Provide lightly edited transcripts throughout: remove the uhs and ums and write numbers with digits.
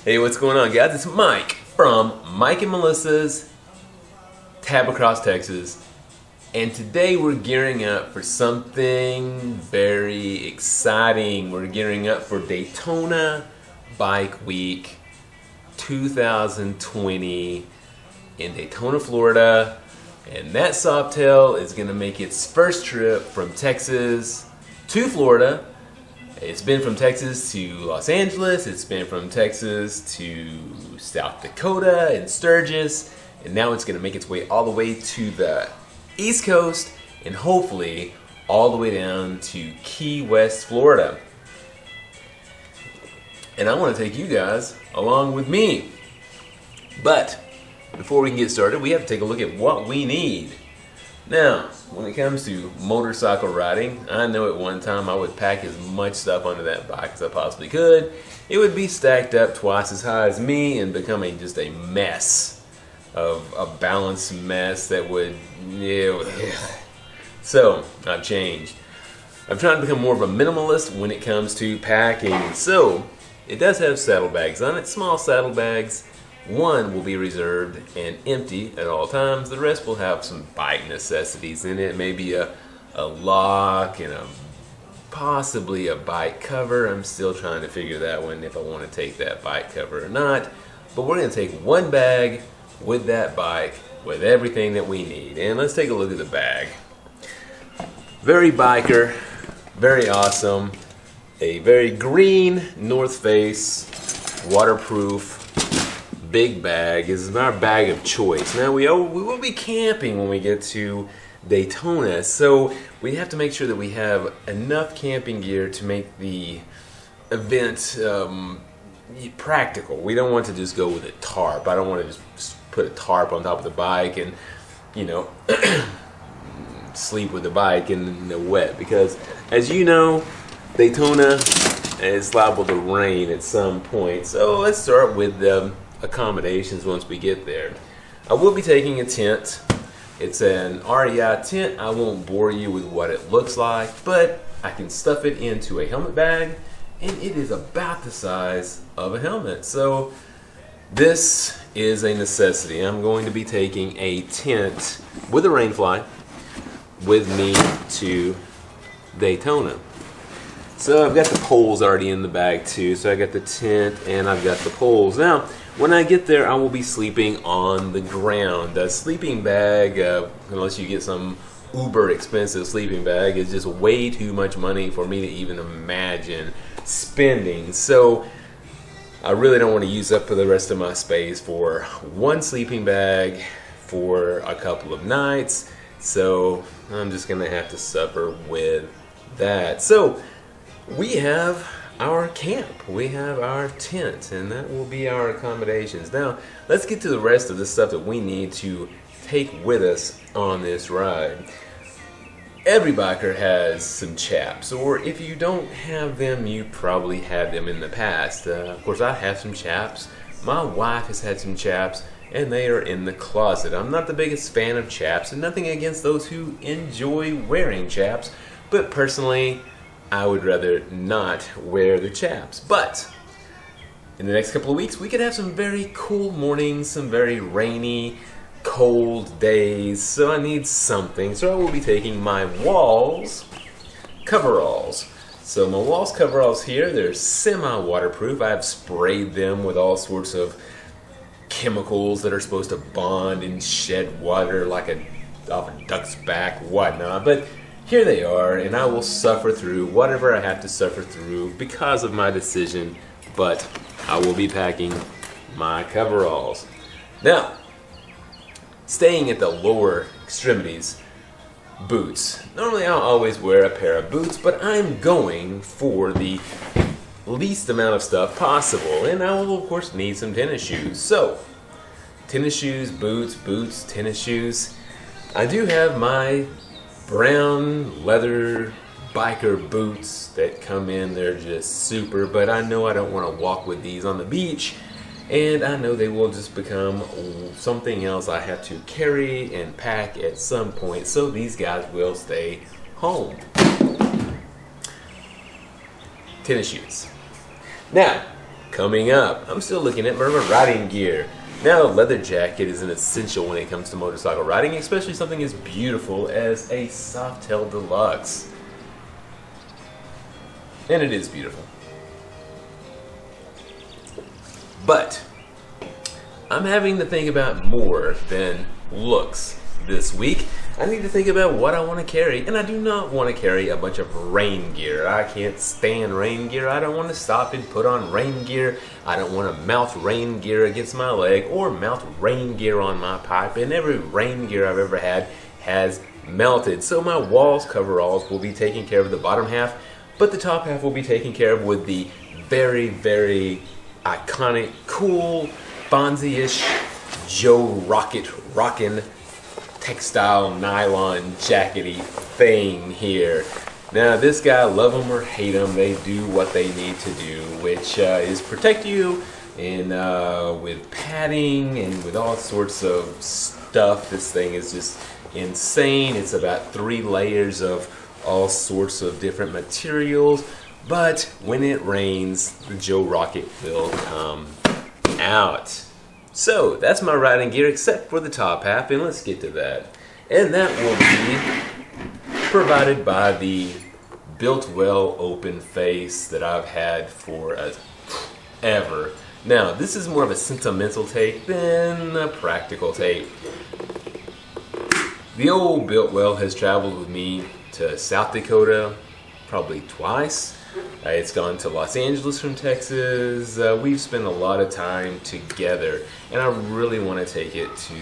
Hey, what's going on, guys? It's Mike from Mike and Melissa's Tab Across Texas, and today we're gearing up for something very exciting. We're gearing up for Daytona Bike Week 2020 in Daytona, Florida, and that Softail is going to make its first trip from Texas to Florida. It's been from Texas to Los Angeles, it's been from Texas to South Dakota and Sturgis, and now it's going to make its way all the way to the East Coast and hopefully all the way down to Key West, Florida. And I want to take you guys along with me. But before we can get started, we have to take a look at what we need. Now, when it comes to motorcycle riding, I know at one time I would pack as much stuff onto that bike as I possibly could. It would be stacked up twice as high as me and becoming just a mess, of a balanced mess that would, So, I've changed. I'm trying to become more of a minimalist when it comes to packing. So, it does have saddlebags on it, small saddlebags. One will be reserved and empty at all times. The rest will have some bike necessities in it. Maybe a lock and possibly a bike cover. I'm still trying to figure that one if I want to take that bike cover or not. But we're going to take one bag with that bike with everything that we need. And let's take a look at the bag. Very biker, very awesome. A very green North Face, waterproof, big bag is our bag of choice. Now we will be camping when we get to Daytona, so we have to make sure that we have enough camping gear to make the event practical. We don't want to just go with a tarp. I don't want to just put a tarp on top of the bike and sleep with the bike in the wet, because as you know, Daytona is liable to rain at some point. So let's start with the accommodations once we get there. I will be taking a tent. It's an REI tent. I won't bore you with what it looks like, but I can stuff it into a helmet bag, and it is about the size of a helmet. So this is a necessity. I'm going to be taking a tent with a rainfly with me to Daytona. So I've got the poles already in the bag too. So I got the tent and I've got the poles. Now, when I get there, I will be sleeping on the ground. A sleeping bag, unless you get some uber expensive sleeping bag, is just way too much money for me to even imagine spending. So I really don't want to use up the rest of my space for one sleeping bag for a couple of nights. So I'm just going to have to suffer with that. So we have our camp, we have our tent, and that will be our accommodations. Now, let's get to the rest of the stuff that we need to take with us on this ride. Every biker has some chaps, or if you don't have them, you probably had them in the past. Of course, I have some chaps. My wife has had some chaps, and they are in the closet. I'm not the biggest fan of chaps, and nothing against those who enjoy wearing chaps, but personally, I would rather not wear the chaps. But in the next couple of weeks, we could have some very cool mornings, some very rainy, cold days. So I need something. So I will be taking my Walls coveralls. So my Walls coveralls here, they're semi-waterproof. I've sprayed them with all sorts of chemicals that are supposed to bond and shed water like off a duck's back, whatnot. But here they are, and I will suffer through whatever I have to suffer through because of my decision, but I will be packing my coveralls. Now, staying at the lower extremities, boots. Normally I'll always wear a pair of boots, but I'm going for the least amount of stuff possible, and I will of course need some tennis shoes. So, tennis shoes, boots, tennis shoes. I do have my brown leather biker boots that come in. They're just super, but I know I don't want to walk with these on the beach, and I know they will just become something else I have to carry and pack at some point, so these guys will stay home. Tennis shoes. Now, Coming up, I'm still looking at my riding gear. Now, a leather jacket is an essential when it comes to motorcycle riding, especially something as beautiful as a Softail Deluxe. And it is beautiful. But I'm having to think about more than looks this week. I need to think about what I want to carry, and I do not want to carry a bunch of rain gear. I can't stand rain gear. I don't want to stop and put on rain gear. I don't want to mount rain gear against my leg or mount rain gear on my pipe, and every rain gear I've ever had has melted. So my walls coveralls will be taking care of the bottom half, but the top half will be taken care of with the very, very iconic, cool, Fonzie-ish Joe Rocket rockin' textile nylon jackety thing here. Now this guy, love them or hate them, they do what they need to do, which is protect you and with padding and with all sorts of stuff. This thing is just insane. It's about 3 layers of all sorts of different materials, but when it rains, the Joe Rocket will come out. So that's my riding gear except for the top half, and let's get to that. And that will be provided by the Built Well open face that I've had for ever. Now, this is more of a sentimental take than a practical take. The old Built Well has traveled with me to South Dakota probably twice. It's gone to Los Angeles from Texas. We've spent a lot of time together, and I really want to take it to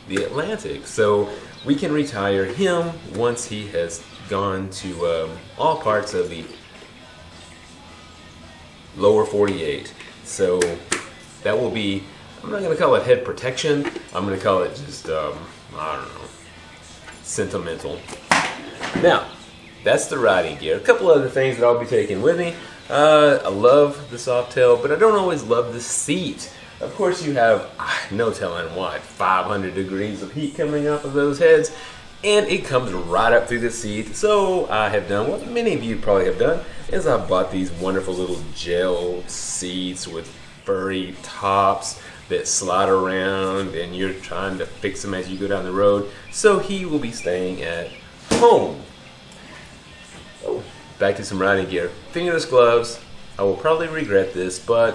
the Atlantic so we can retire him once he has gone to all parts of the lower 48. So that will be, I'm not going to call it head protection, I'm going to call it just, I don't know, sentimental. Now, that's the riding gear. A couple other things that I'll be taking with me. I love the Softail, but I don't always love the seat. Of course, you have no telling what, 500 degrees of heat coming off of those heads, and it comes right up through the seat. So I have done what many of you probably have done, is I bought these wonderful little gel seats with furry tops that slide around, and you're trying to fix them as you go down the road. So he will be staying at home. Back to some riding gear. Fingerless gloves. I will probably regret this, but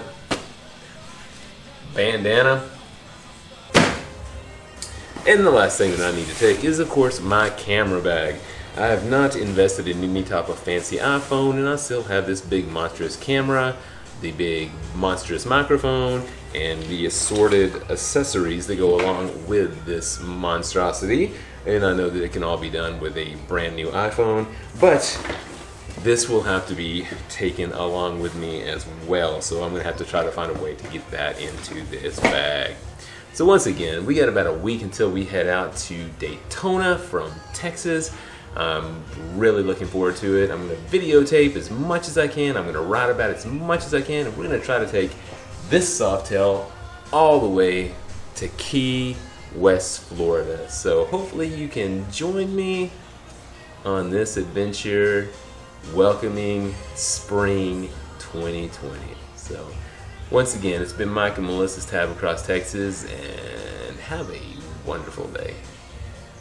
bandana. And the last thing that I need to take is, of course, my camera bag. I have not invested in any type of fancy iPhone, and I still have this big monstrous camera, the big monstrous microphone, and the assorted accessories that go along with this monstrosity. And I know that it can all be done with a brand new iPhone, but this will have to be taken along with me as well. So I'm going to have to try to find a way to get that into this bag. So once again, we got about a week until we head out to Daytona from Texas. I'm really looking forward to it. I'm going to videotape as much as I can. I'm going to write about it as much as I can. And we're going to try to take this Softail all the way to Key West, Florida. So hopefully you can join me on this adventure welcoming spring 2020. So once again, it's been Mike and Melissa's Tab Across Texas, and have a wonderful day.